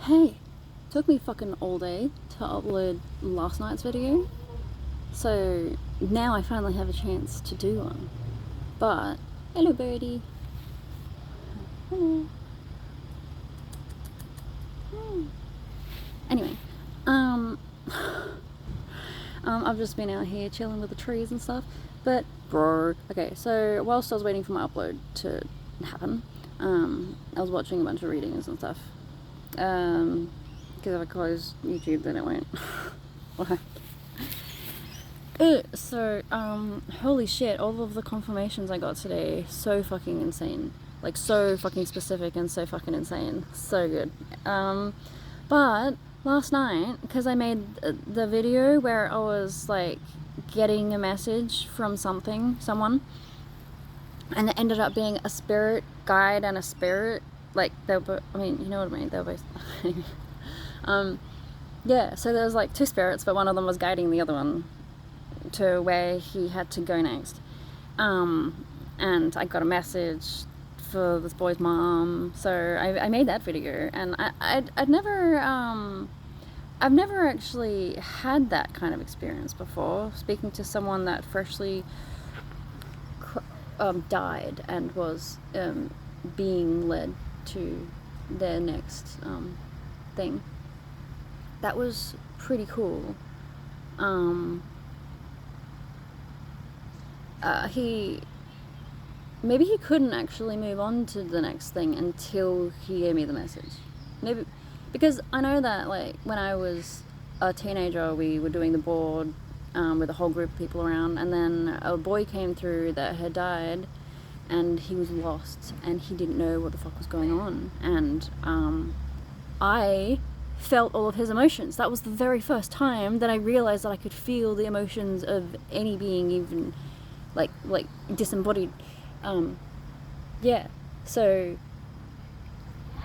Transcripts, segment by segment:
Hey, took me fucking all day to upload last night's video, so now I finally have a chance to do one. But, hello birdie. Hello. Anyway, I've just been out here chilling with the trees and stuff, but bro, okay, so whilst I was waiting for my upload to happen, I was watching a bunch of readings and stuff. Because if I close YouTube, then it won't. Why? Holy shit, all of the confirmations I got today, so fucking insane. Like, so fucking specific and so fucking insane. So good. But last night, because I made the video where I was, like, getting a message from someone, and it ended up being a spirit guide and a spirit, like, they were both, I mean, you know what I mean, they were both, yeah, so there was, like, two spirits, but one of them was guiding the other one to where he had to go next, and I got a message for this boy's mom, so I made that video, and I've never actually had that kind of experience before, speaking to someone that freshly died and was being led to their next thing. That was pretty cool. Maybe he couldn't actually move on to the next thing until he gave me the message. Maybe because I know that, like, when I was a teenager, we were doing the board with a whole group of people around, and then a boy came through that had died, and he was lost, and he didn't know what the fuck was going on, and I felt all of his emotions. That was the very first time that I realized that I could feel the emotions of any being, even like disembodied. Yeah, so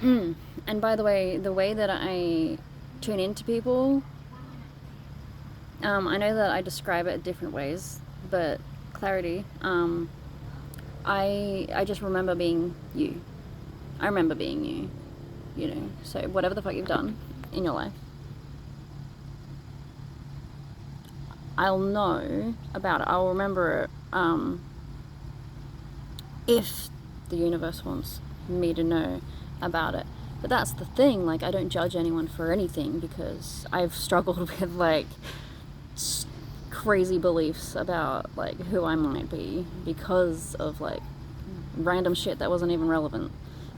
and by the way that I tune into people, I know that I describe it different ways, but clarity, I just remember being you. I remember being you, you know, so whatever the fuck you've done in your life, I'll know about it, I'll remember it, if the universe wants me to know about it. But that's the thing, like, I don't judge anyone for anything, because I've struggled with, like, crazy beliefs about, like, who I might be because of, like, random shit that wasn't even relevant,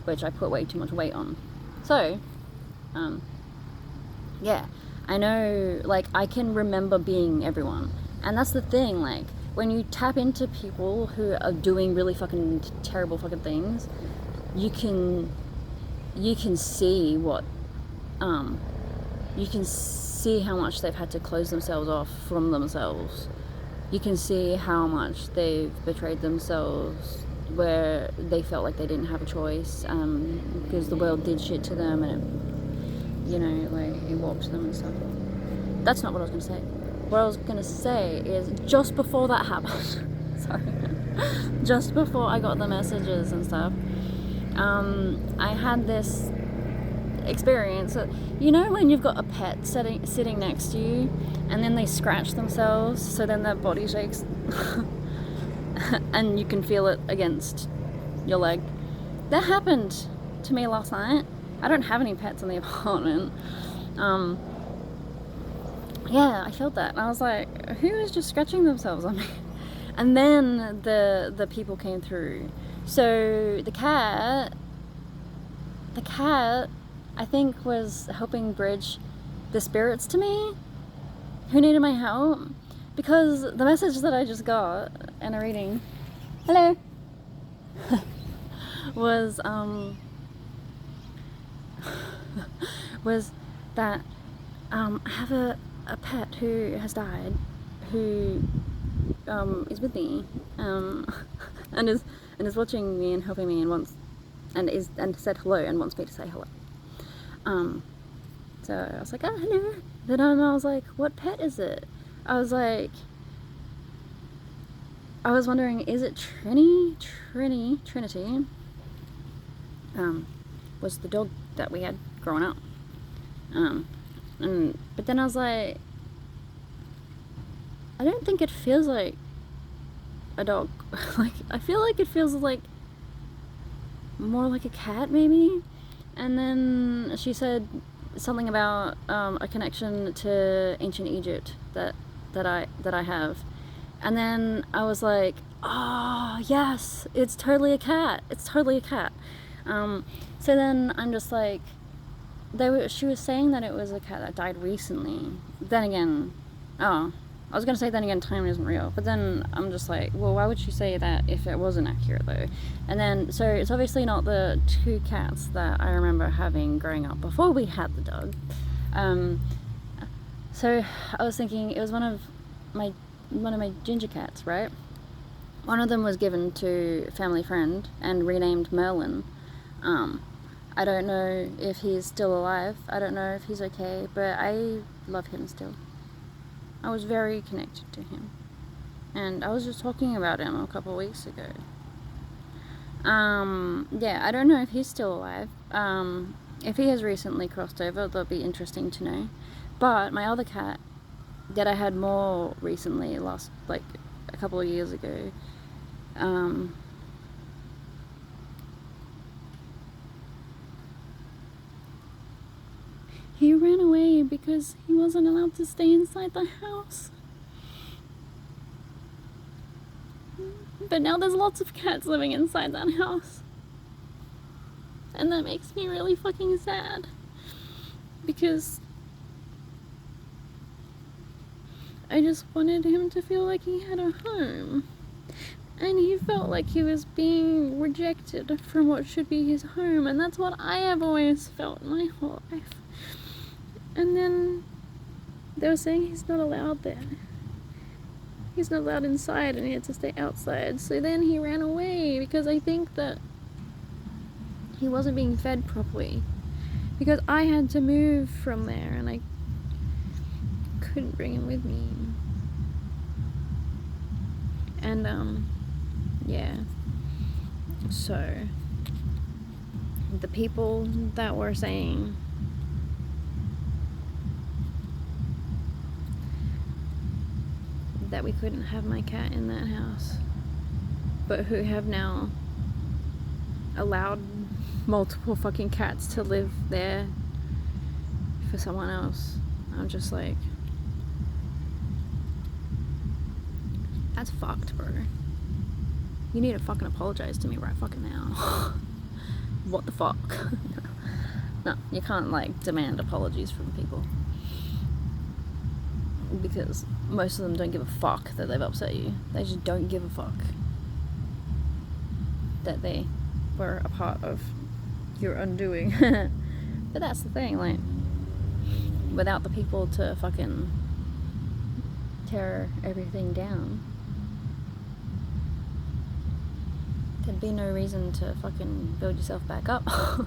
which I put way too much weight on. So, yeah, I know, like, I can remember being everyone, and that's the thing, like, when you tap into people who are doing really fucking terrible fucking things, you can see what, you can see how much they've had to close themselves off from themselves. You can see how much they've betrayed themselves, where they felt like they didn't have a choice, because the world did shit to them, and it, you know, like, it walked them and stuff. That's not what I was going to say. What I was going to say is, just before that happened, sorry, just before I got the messages and stuff, I had this experience. You know when you've got a pet sitting next to you, and then they scratch themselves, so then their body shakes, and you can feel it against your leg? That happened to me last night. I don't have any pets in the apartment. Yeah, I felt that, and I was like, who is just scratching themselves on me? And then the people came through. So the cat, I think, was helping bridge the spirits to me who needed my help, because the message that I just got in a reading, hello, was was that I have a pet who has died, who is with me, and is watching me and helping me, and wants, and said hello and wants me to say hello. So I was like, oh, hello. Then I was like, what pet is it? I was wondering, is it Trinity? Was the dog that we had growing up. But then I was like, I don't think it feels like a dog. Like, I feel like it feels like more like a cat, maybe. And then she said something about a connection to ancient Egypt that I have. And then I was like, oh yes, it's totally a cat. It's totally a cat. So then I'm just like, she was saying that it was a cat that died recently. Then again, I was gonna say then again, time isn't real. But then I'm just like, well, why would she say that if it wasn't accurate though? And then, so it's obviously not the 2 cats that I remember having growing up before we had the dog. So I was thinking it was one of my ginger cats, right? One of them was given to a family friend and renamed Merlin. I don't know if he's still alive. I don't know if he's okay, but I love him still. I was very connected to him. And I was just talking about him a couple of weeks ago. Yeah, I don't know if he's still alive. If he has recently crossed over, that'll be interesting to know. But my other cat that I had more recently, last, like, a couple of years ago, he ran away because he wasn't allowed to stay inside the house. But now there's lots of cats living inside that house. And that makes me really fucking sad. Because I just wanted him to feel like he had a home. And he felt like he was being rejected from what should be his home. And that's what I have always felt my whole life. And then they were saying he's not allowed there. He's not allowed inside and he had to stay outside. So then he ran away because I think that he wasn't being fed properly. Because I had to move from there and I couldn't bring him with me. And yeah. So the people that were saying that we couldn't have my cat in that house, but who have now allowed multiple fucking cats to live there for someone else. I'm just like, that's fucked, bro. You need to fucking apologize to me right fucking now. What the fuck? No, you can't, like, demand apologies from people. Because most of them don't give a fuck that they've upset you. They just don't give a fuck that they were a part of your undoing. But that's the thing, like, without the people to fucking tear everything down, there'd be no reason to fucking build yourself back up. What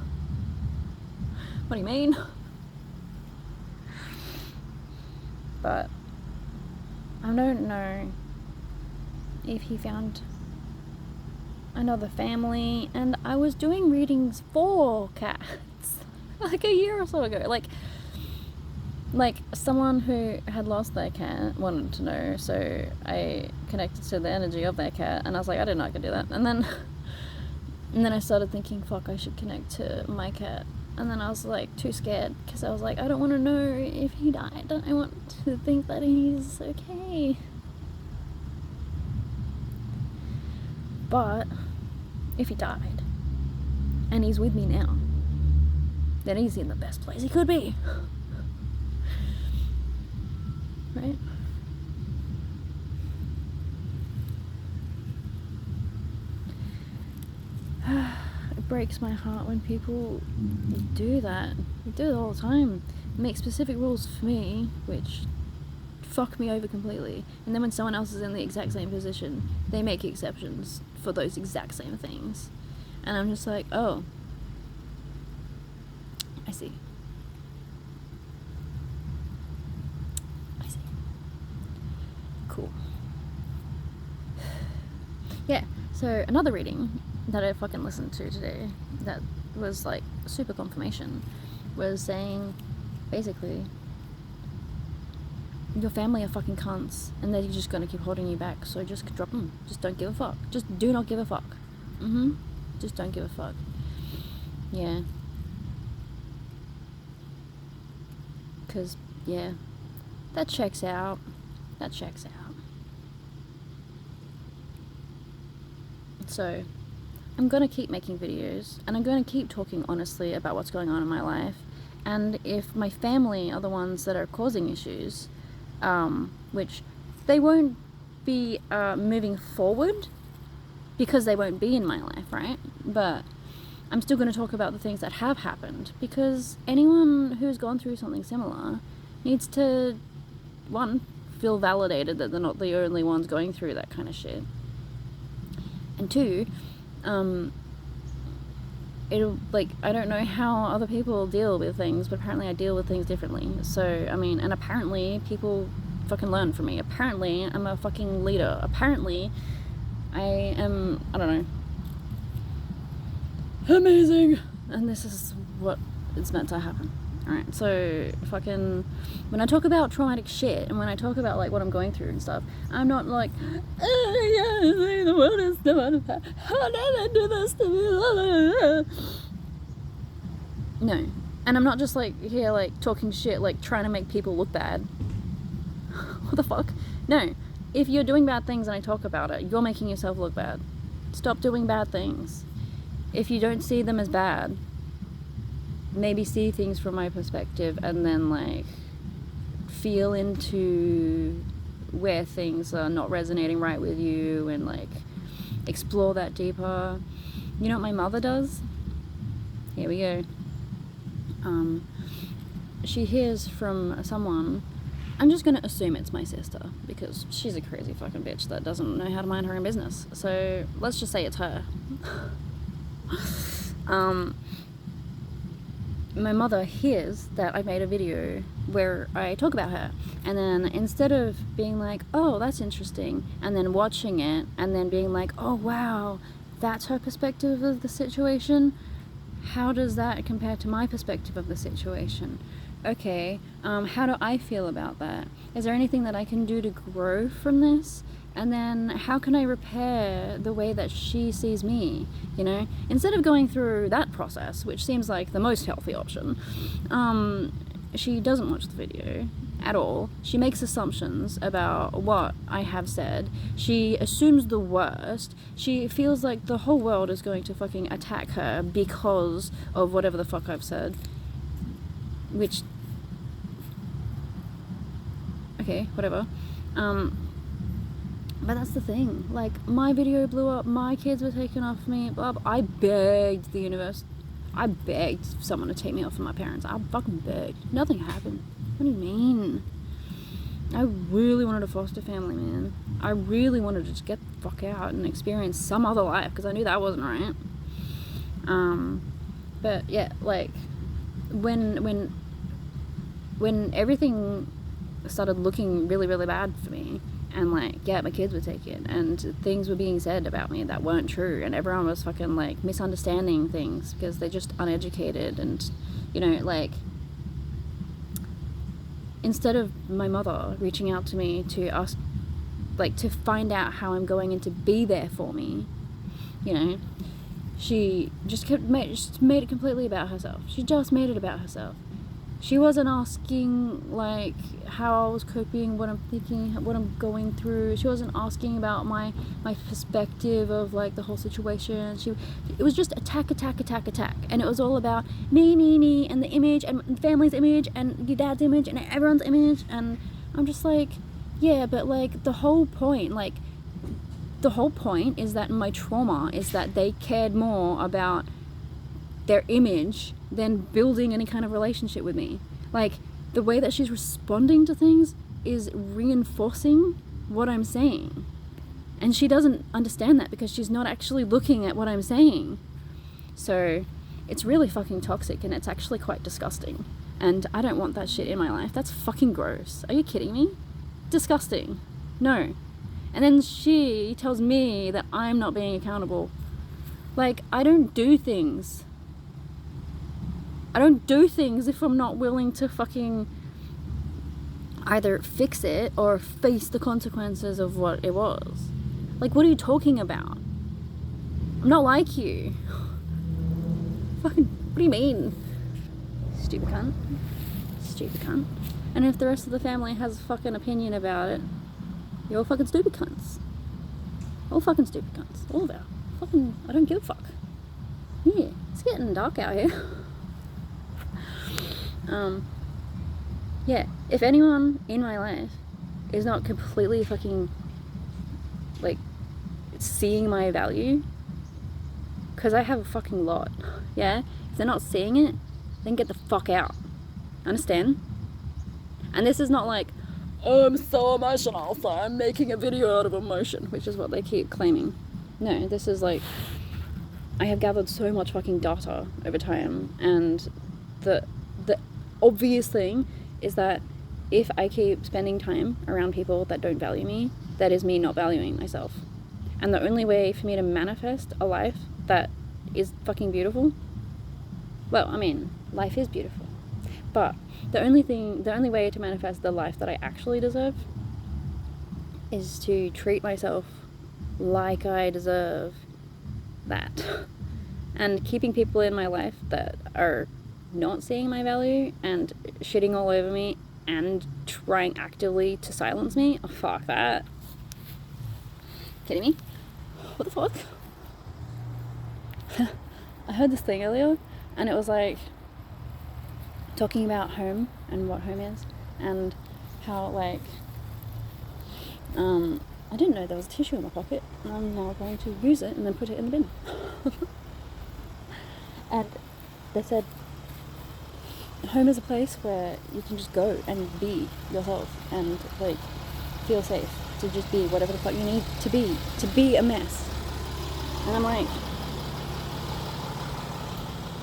do you mean? But I don't know if he found another family. And I was doing readings for cats like a year or so ago. Like someone who had lost their cat wanted to know, so I connected to the energy of their cat, and I was like, I didn't know I could do that. And then I started thinking, fuck, I should connect to my cat. And then I was like too scared because I was like, I don't want to know if he died. I want to think that he's okay. But if he died and he's with me now, then he's in the best place he could be. Right? It breaks my heart when people do that. They do it all the time. Make specific rules for me, which fuck me over completely. And then when someone else is in the exact same position, they make exceptions for those exact same things. And I'm just like, oh, I see. I see. Cool. Yeah, so another reading that I fucking listened to today that was like super confirmation was saying basically. Your family are fucking cunts, and they're just gonna keep holding you back, so just drop them. Just don't give a fuck. Just do not give a fuck. Just don't give a fuck. Yeah. Because, yeah, that checks out. That checks out. So, I'm gonna keep making videos, and I'm gonna keep talking honestly about what's going on in my life. And if my family are the ones that are causing issues, which they won't be moving forward because they won't be in my life, right? But I'm still going to talk about the things that have happened, because anyone who's gone through something similar needs to, one, feel validated that they're not the only ones going through that kind of shit, and two, it'll, like, I don't know how other people deal with things, but apparently I deal with things differently. So, I mean, and apparently people fucking learn from me. Apparently I'm a fucking leader. Apparently I am, I don't know, amazing. And this is what is meant to happen. Alright, so fucking, when I talk about traumatic shit, and when I talk about, like, what I'm going through and stuff, I'm not like, the world is not, how did they do this to me? No. And I'm not just, like, here, like, talking shit, like, trying to make people look bad. What the fuck? No. If you're doing bad things and I talk about it, you're making yourself look bad. Stop doing bad things. If you don't see them as bad, maybe see things from my perspective, and then, like, feel into where things are not resonating right with you, and, like, explore that deeper. You know what my mother does? Here we go. She hears from someone. I'm just gonna assume it's my sister, because she's a crazy fucking bitch that doesn't know how to mind her own business. So let's just say it's her. My mother hears that I made a video where I talk about her, and then instead of being like, oh, that's interesting, and then watching it and then being like, oh wow, that's her perspective of the situation, how does that compare to my perspective of the situation? Okay, how do I feel about that? Is there anything that I can do to grow from this? And then how can I repair the way that she sees me, you know? Instead of going through that process, which seems like the most healthy option, she doesn't watch the video at all. She makes assumptions about what I have said. She assumes the worst. She feels like the whole world is going to fucking attack her because of whatever the fuck I've said. Which, okay, whatever. But that's the thing, like, my video blew up, my kids were taken off me, blah, blah. I begged the universe, I begged someone to take me off of my parents. I fucking begged. Nothing happened. What do you mean? I really wanted a foster family, man. I really wanted to just get the fuck out and experience some other life, because I knew that wasn't right. But yeah, like, when everything started looking really, really bad for me, and, like, yeah, my kids were taken, and things were being said about me that weren't true, and everyone was fucking, like, misunderstanding things because they're just uneducated, and, you know, like, instead of my mother reaching out to me to ask, like, to find out how I'm going and to be there for me, you know, she just made it completely about herself. She just made it about herself. She wasn't asking, like, how I was coping, what I'm thinking, what I'm going through. She wasn't asking about my perspective of, like, the whole situation. It was just attack. And it was all about me, and the image, and family's image, and your dad's image, and everyone's image. And I'm just like, yeah, but, like, the whole point is that my trauma is that they cared more about their image than building any kind of relationship with me. Like, the way that she's responding to things is reinforcing what I'm saying, and she doesn't understand that because she's not actually looking at what I'm saying. So it's really fucking toxic, and it's actually quite disgusting, and I don't want that shit in my life. That's fucking gross. Are you kidding me? Disgusting. No. And then she tells me that I'm not being accountable. Like, I don't do things I don't do things if I'm not willing to fucking either fix it or face the consequences of what it was. Like, what are you talking about? I'm not like you. Fucking, what do you mean? Stupid cunt. Stupid cunt. And if the rest of the family has a fucking opinion about it, you're all fucking stupid cunts. All fucking stupid cunts. All of our. Fucking, I don't give a fuck. Yeah, it's getting dark out here. Yeah, if anyone in my life is not completely fucking, like, seeing my value, because I have a fucking lot, yeah? If they're not seeing it, then get the fuck out. Understand? And this is not like, oh, I'm so emotional, so I'm making a video out of emotion, which is what they keep claiming. No, this is like, I have gathered so much fucking data over time, and the obvious thing is that if I keep spending time around people that don't value me, that is me not valuing myself. And the only way for me to manifest a life that is fucking beautiful, well, I mean, life is beautiful, but the only way to manifest the life that I actually deserve is to treat myself like I deserve that. And keeping people in my life that are not seeing my value and shitting all over me and trying actively to silence me, oh, fuck that. Kidding me? What the fuck? I heard this thing earlier, and it was like talking about home and what home is, and how, like, I didn't know there was a tissue in my pocket, and I'm now going to use it and then put it in the bin. And they said home is a place where you can just go and be yourself and, like, feel safe to just be whatever the fuck you need to be a mess. And I'm like,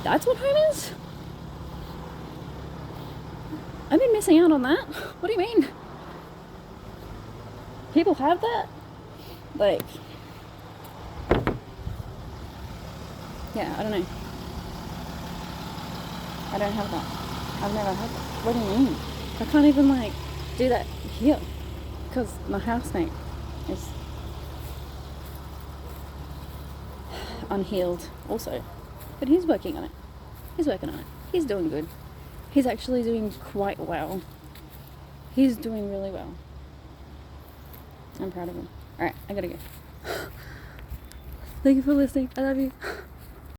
that's what home is? I've been missing out on that. What do you mean? People have that? Like, yeah, I don't know. I don't have that. I've never had that. What do you mean? I can't even, like, do that here because my housemate is unhealed also. But he's working on it. He's doing good. He's actually doing quite well. He's doing really well. I'm proud of him. Alright, I gotta go. Thank you for listening. I love you.